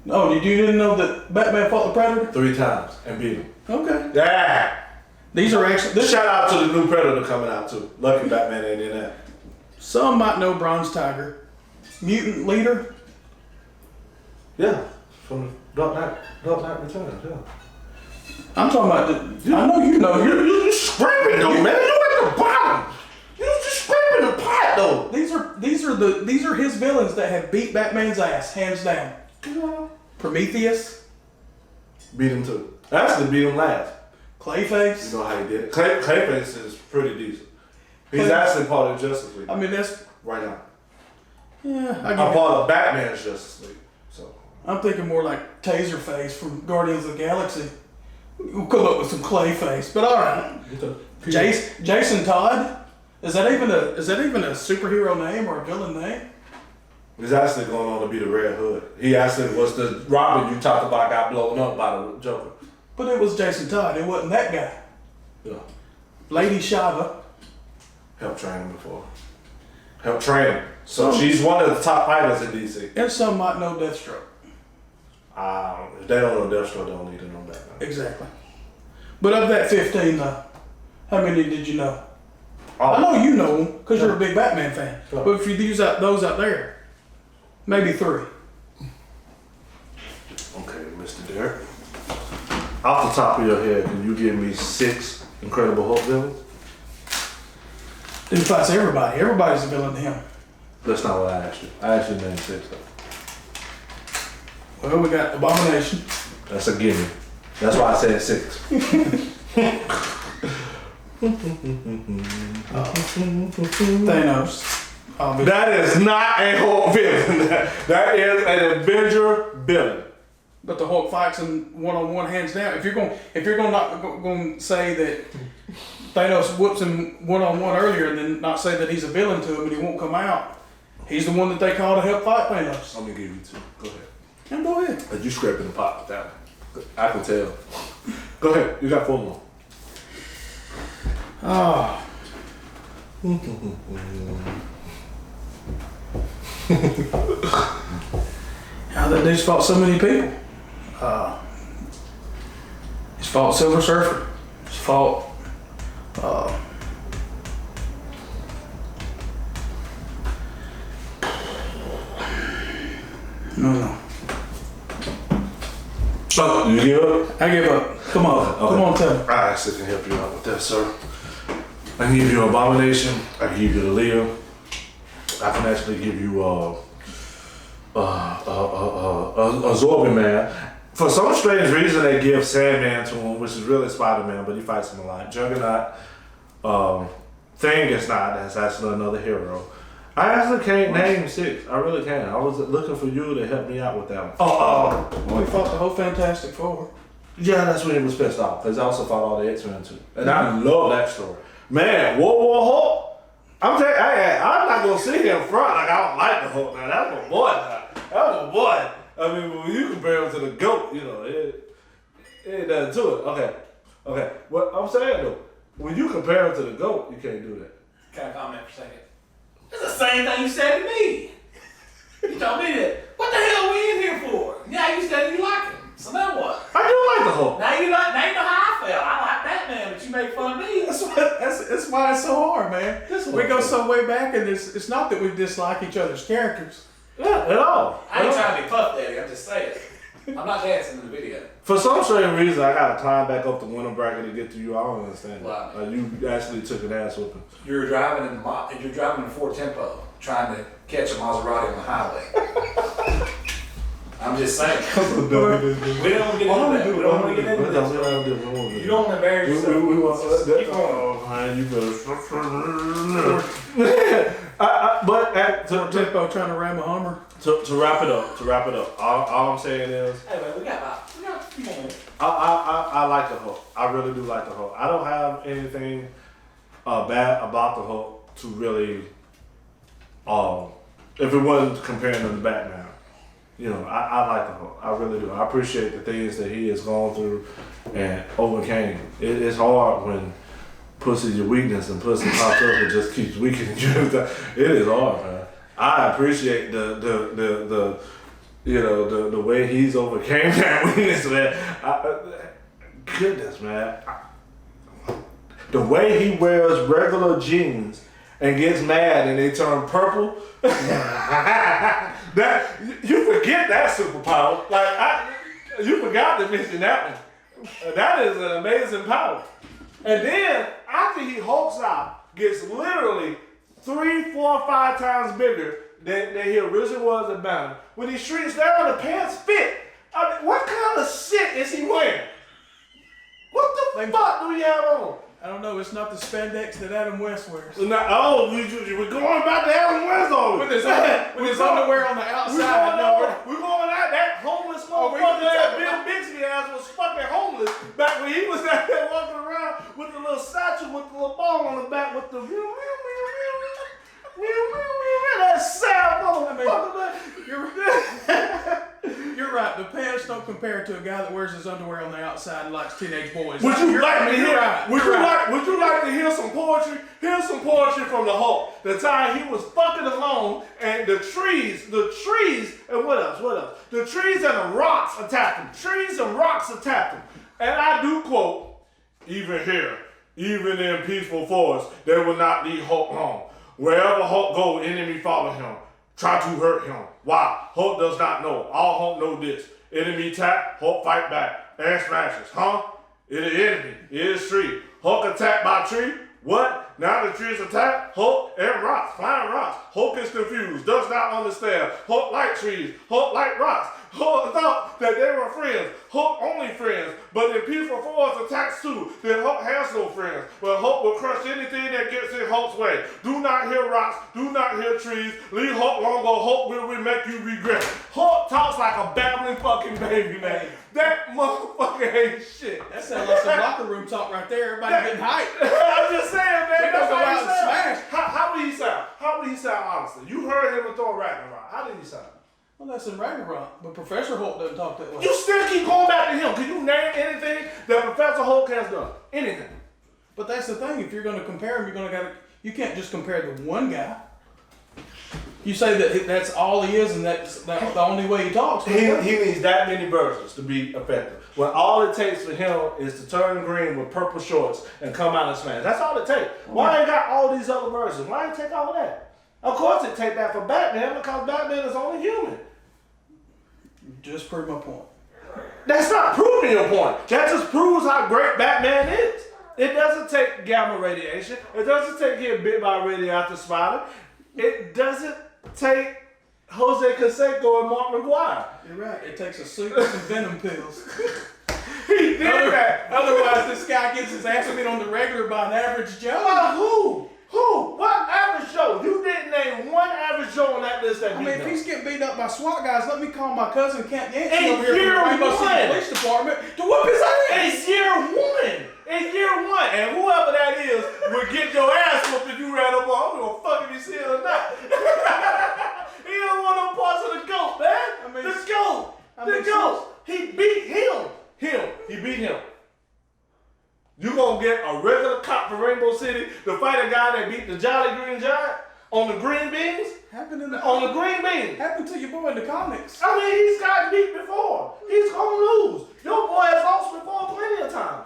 No, you didn't know that Batman fought the Predator? 3 times and beat him. Okay. Yeah. These are actually... Shout out to the new Predator coming out too. Lucky Batman ain't in that. Some might know Bronze Tiger. Mutant Leader. Yeah. From Dark Knight Returns, yeah. I'm talking about I know you know. You scraping though, man. You at the bottom. You just scraping the pot though. These are his villains that have beat Batman's ass, hands down. Yeah. Prometheus. Beat him too. Actually beat him last. Clayface. You know how he did it. Clayface is pretty decent. He's actually part of Justice League. I mean that's right now. yeah. I'm part of Batman's Justice League. So I'm thinking more like Taserface from Guardians of the Galaxy. We'll come up with some clay face, but all right. Jason Todd. Is that even a superhero name or a villain name? He's actually going on to be the Red Hood. He actually was the Robin you talked about got blown up by the Joker. But it was Jason Todd. It wasn't that guy. Yeah. Lady Shiva. Helped train him before. Helped train him. So she's one of the top fighters in DC. And some might know Deathstroke. If they don't know Deathstroke, they don't need to know that. Exactly. But of that 15, though, how many did you know? Oh. I know you know them because you're a big Batman fan. Sure. But if you use those out there, maybe 3. Okay, Mr. Derek. Off the top of your head, can you give me 6 Incredible Hulk villains? Dude fights everybody. Everybody's a villain to him. That's not what I asked you. I asked you to name 6 though. Well, we got Abomination. That's a gimme. That's why I said 6. Thanos. That is not a Hulk villain. That is an Avenger villain. But the Hulk fights in one-on-one, hands down. If you're going to say that Thanos whoops him one-on-one earlier, and then not say that he's a villain to him and he won't come out, he's the one that they call to help fight Thanos. I'm gonna give you 2. Go ahead. And go ahead. You scraping the pot with that one. I can tell. Go ahead. You got 4 more. Oh. Now that dude's fought so many people. He's fought Silver Surfer. He's fought no. Oh, you give up? I give up. Come on. Okay. Come on, tell me. I actually can help you out with that, sir. I can give you Abomination. I can give you the Leo. I can actually give you a Absorbing Man. For some strange reason, they give Sandman to him, which is really Spider-Man, but he fights him a lot. Juggernaut, Thing is not. That's actually another hero. I actually can't name 6. I really can't. I was looking for you to help me out with that one. Well, he fought the whole Fantastic Four. Yeah, that's when he was pissed off. Because I also fought all the X-Men too. And I love that story. Man, World War Hulk. I'm not going to sit here in front like I don't like the Hulk. Now, that's my boy now. That's my boy. I mean, when you compare him to the GOAT, you know, it ain't nothing to it. Okay. What I'm saying though, when you compare him to the GOAT, you can't do that. Can I comment for a second? It's the same thing you said to me. You told me that. What the hell are we in here for? Yeah, you said you like him. So now what? I do like the Hulk. Now you know how I felt. I like Batman, but you made fun of me. That's why it's so hard, man. We go so way back, and it's not that we dislike each other's characters. Yeah, at all. I ain't trying to be Puff Daddy. I'm just saying. I'm not dancing in the video. For some strange reason, I gotta climb back up the winner bracket to get to you. I don't understand Wow. that. You actually took an ass whooping. You're driving in Ford Tempo, trying to catch a Maserati on the highway. I'm just saying. We don't want to get into that. We don't want to get into this. You don't want to embarrass yourself. Keep going. Man, you better. But Tempo trying to ram a Hummer. to wrap it up, all I'm saying is, Hey, man, we got a few more minutes. I like the Hulk. I really do like the Hulk. I don't have anything bad about the Hulk to really, if it wasn't comparing him to Batman. You know, I like the Hulk. I really do. I appreciate the things that he has gone through and overcame. It's hard when pussy's your weakness and pussy pops up and just keeps weakening you. It is hard, man. I appreciate the way he's overcame that weakness, man. Goodness, man. The way he wears regular jeans and gets mad and they turn purple. That you forget that superpower. You forgot to mention that one. That is an amazing power. And then after he hulks out, gets literally 3, 4, 5 times bigger than he originally was at Banner. When he shrinks down, the pants fit. I mean, what kind of shit is he wearing? What the fuck do he have on? I don't know. It's not the spandex that Adam West wears. We're going back to Adam West on With his underwear on the outside. We're going out that homeless motherfucker that Bill Bixby ass was fucking homeless. topless back when he was out there walking around with the little satchel with the little ball on the back with the that sound, motherfucker, man. You're right. The pants don't compare to a guy that wears his underwear on the outside and likes teenage boys. Would you like to hear? Right. Would you like to hear some poetry? Here's some poetry from the Hulk. The time he was fucking alone, and the trees, and what else? The trees and the rocks attacked him. Trees and rocks attacked him. And I do quote, even here, even in peaceful forest, they will not leave Hulk alone. Wherever Hulk go, enemy follow him. Try to hurt him. Why? Hulk does not know. All Hulk know this. Enemy attack, Hulk fight back. And smashes. Huh? It is enemy. It is tree. Hulk attacked by tree. What? Now the trees attack Hulk and rocks. Flying rocks. Hulk is confused. Does not understand. Hulk like trees. Hulk like rocks. Hulk thought that they were friends. Hulk only friends. But in peaceful forest attacks too, then Hulk has no friends. But Hulk will crush anything that gets in Hulk's way. Do not hear rocks. Do not hear trees. Leave Hulk alone, or Hulk will make you regret. Hulk talks like a babbling fucking baby, man. That motherfucker ain't shit. That sounds like some locker room talk right there. Everybody getting hyped. I'm just saying, man. They That's gonna go how out he and sound. smash. How would he sound? How would he sound, honestly? You heard him with Thor Ragnarok. How did he sound? Well, that's in Ragnarok, but Professor Hulk doesn't talk that way. You still keep going back to him. Can you name anything that Professor Hulk has done? Anything. But that's the thing. If you're going to compare him, you can't just compare the one guy. You say that that's all he is, and that's the only way he talks. He needs that many versions to be effective. When all it takes for him is to turn green with purple shorts and come out and smash. That's all it takes. Why ain't got all these other versions? Why ain't take all of that? Of course it take that for Batman because Batman is only human. Just prove my point. That's not proving your point. That just proves how great Batman is. It doesn't take gamma radiation. It doesn't take getting bit by a radioactive spider. It doesn't take Jose Canseco and Mark McGuire. You're right. It takes a suit and some venom pills. He did that. Otherwise, this guy gets his ass beat on the regular by an average Joe. Who? What average Joe? You didn't name one average Joe on that list that I mean, if beat he's getting beat up by SWAT guys, let me call my cousin Kent Yancey In over here year from the Rainbow one. City Police Department to whoop his ass. It's year one. In year one. And whoever that is will get your ass whooped if you ran up on. I don't give a fuck if you see it or not. He don't want no parts of the goat, man. The goat. The goat. He beat him. He beat him. You gonna get a regular cop from Rainbow City to fight a guy that beat the Jolly Green Giant on the green beans? Happened to your boy in the comics. I mean, he's gotten beat before. He's gonna lose. Your boy has lost before plenty of times.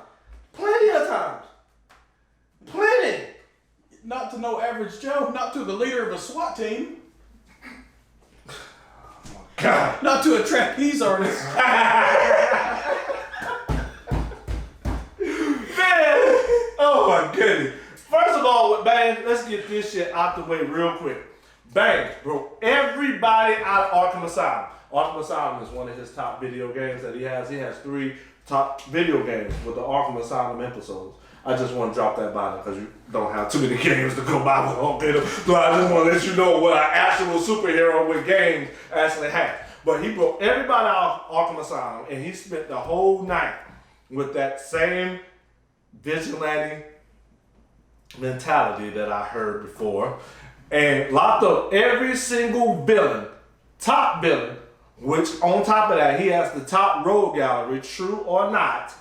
Plenty. Not to no average Joe, not to the leader of a SWAT team. God. Not to a trapeze artist. Man, oh my goodness. First of all, with Bang, let's get this shit out the way real quick. Bang broke everybody out of Arkham Asylum. Arkham Asylum is one of his top video games that he has. He has 3 top video games with the Arkham Asylum episodes. I just want to drop that by there because you don't have too many games to go by with Hulk. So I just want to let you know what an actual superhero with games actually has. But he broke everybody out of Arkham Asylum, and he spent the whole night with that same vigilante mentality that I heard before, and locked up every single villain, top villain, which on top of that, he has the top rogue gallery, true or not,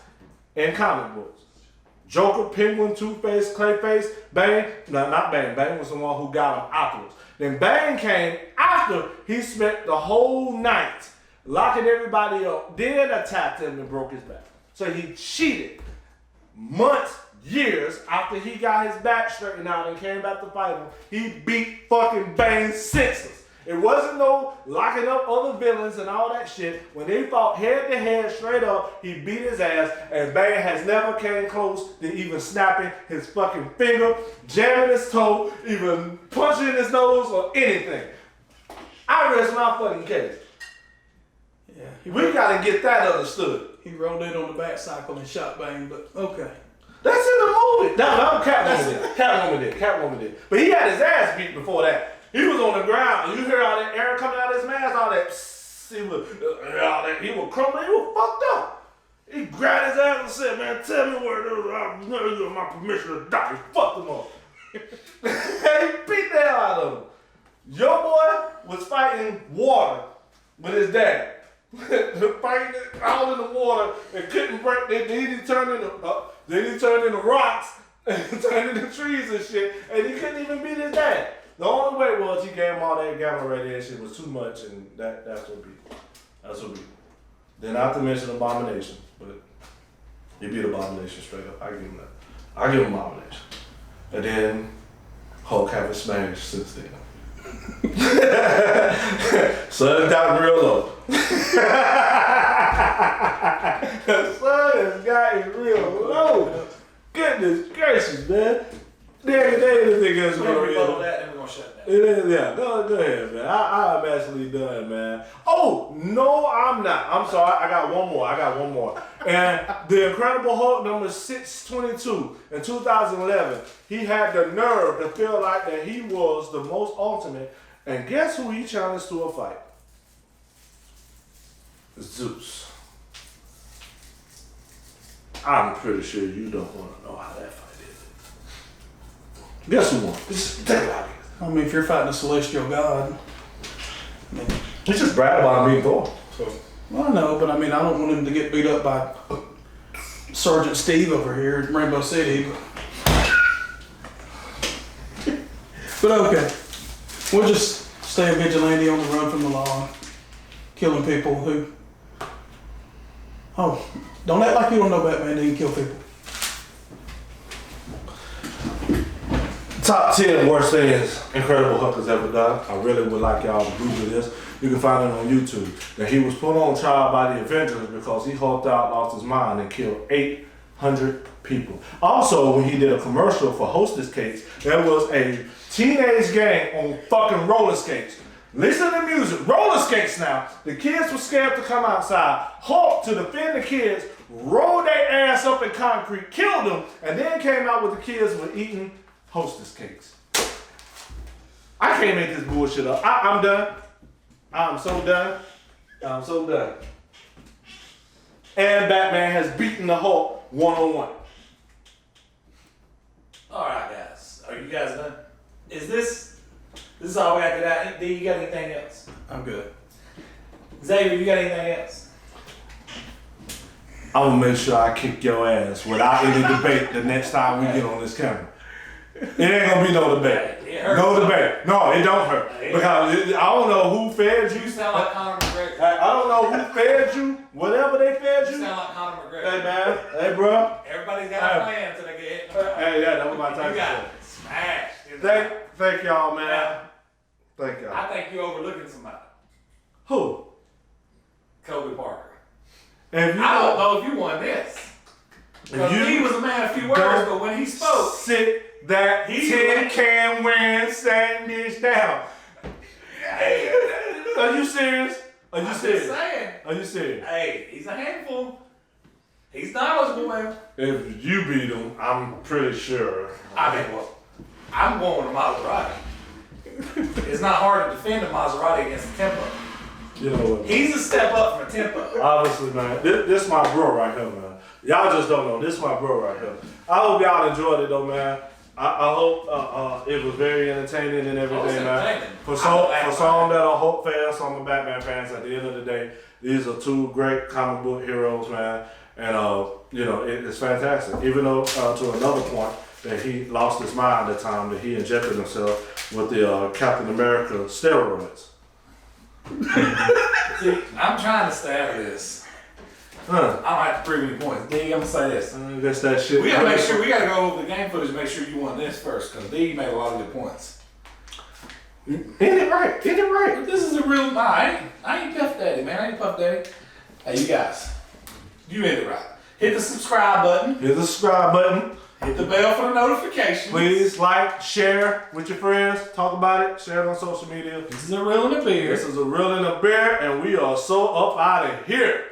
in comic books. Joker, Penguin, Two-Face, Clayface, Bane. No, not Bane. Bane was the one who got him afterwards. Then Bane came after he spent the whole night locking everybody up, then attacked him and broke his back. So he cheated months, years after he got his back straightened out and came back to fight him. He beat fucking Bane senseless. It wasn't no locking up other villains and all that shit. When they fought head to head straight up, he beat his ass, and Bane has never came close to even snapping his fucking finger, jamming his toe, even punching his nose or anything. I rest my fucking case. Yeah, We gotta get that understood. he rode in on the back cycle and shot Bane, but okay. That's in the movie. No, Catwoman did. But he had his ass beat before that. He was on the ground, and you hear all that air coming out of his mask, all that psst, he was crumbling, he was fucked up. He grabbed his ass and said, man, tell me where those are my permission to die. He fucked him up. He beat the hell out of him. Your boy was fighting water with his dad. Fighting all in the water and couldn't break. Then he turned into rocks and turned into trees and shit, and he couldn't even beat his dad. The only way was he gave him all that gamma radiation was too much, and that's what beat. That's what beat. Then not to mention Abomination, but he beat Abomination straight up. I give him that. I give him Abomination. And then Hulk haven't smashed since then. Sun has gotten real low. The sun has gotten real low. Goodness gracious, man. This nigga is We're going gonna that, then we're gonna shut down. It is, yeah. Go ahead, man. I'm actually done, man. Oh, no, I'm not. I'm sorry. I got one more. And the Incredible Hulk number 622 in 2011, he had the nerve to feel like that he was the most ultimate. And guess who he challenged to a fight? Zeus. I'm pretty sure you don't want to know how that fight is. Guess who won? Just think about it. I mean, if you're fighting a celestial god, I mean, He's just bragged about being Thor. So. well, I know, but I mean, I don't want him to get beat up by Sergeant Steve over here in Rainbow City. But okay, we'll just stay a vigilante on the run from the law, killing people who. Oh, don't act like you don't know Batman. He can kill people. Top 10 worst things Incredible Hulk has ever done. I really would like y'all to Google this. You can find it on YouTube. That he was put on trial by the Avengers because he hulked out, lost his mind, and killed 800 people. Also, when he did a commercial for Hostess Cakes, there was a teenage gang on fucking roller skates. Listen to the music. Roller skates now. The kids were scared to come outside. Hulk, to defend the kids, rolled their ass up in concrete, killed them, and then came out with the kids were eating Hostess Cakes. I can't make this bullshit up. I'm done. I'm so done. And Batman has beaten the Hulk one-on-one. All right, guys. Are you guys done? Is this all we got to that? Do you got anything else? I'm good. Xavier, you got anything else? I'm gonna make sure I kick your ass without any debate the next time we get on this camera. It ain't gonna be no debate. It hurts. No debate. No, it don't hurt. Because I don't know who fed you. You sound like Conor McGregor. I don't know who fed you. Whatever they fed You you. sound like Conor Hey McGregor. man. Hey bro. Everybody's got a plan until they get hit. Hey, yeah, that was my time. You got it. Smash. Thank y'all, man. Thank y'all. I think you're overlooking somebody. Who? Kobe Parker. If you I don't know if you won this. Because you he was a man of few words, don't but when he spoke, sit that He tin was- can wearing sandwich down. Are you serious? Are you I'm just serious? saying, Are you serious? hey, he's a handful. He's knowledgeable, man. If you beat him, I'm pretty sure. I mean, well, I'm going with a Maserati. It's not hard to defend a Maserati against a Tempo. You know what? He's a step up from a Tempo. Obviously, man. This my bro right here, man. Y'all just don't know. This my bro right here. I hope y'all enjoyed it, though, man. I hope it was very entertaining and everything, man. entertaining. For some that are Hulk fans, some are Batman fans, at the end of the day, these are two great comic book heroes, man. And, you know, it's fantastic. Even though, to another point, that he lost his mind at the time that he injected himself with the Captain America steroids. See, I'm trying to stay out of this. I don't have to prove any points. D, I'm gonna say this. I guess that shit. We gotta make sure, we gotta go over the game footage and make sure you won this first, because D made a lot of good points. Ain't it right? Ain't it right? But this is a real, nah, I ain't Puff Daddy, man. I ain't Puff Daddy. Hey, you guys, you made it right. Hit the subscribe button. Hit the subscribe button. Hit the bell for the notifications. Please like, share with your friends, talk about it, share it on social media. This is a real and a beer. This is a Real and a Bear, and we are so up out of here.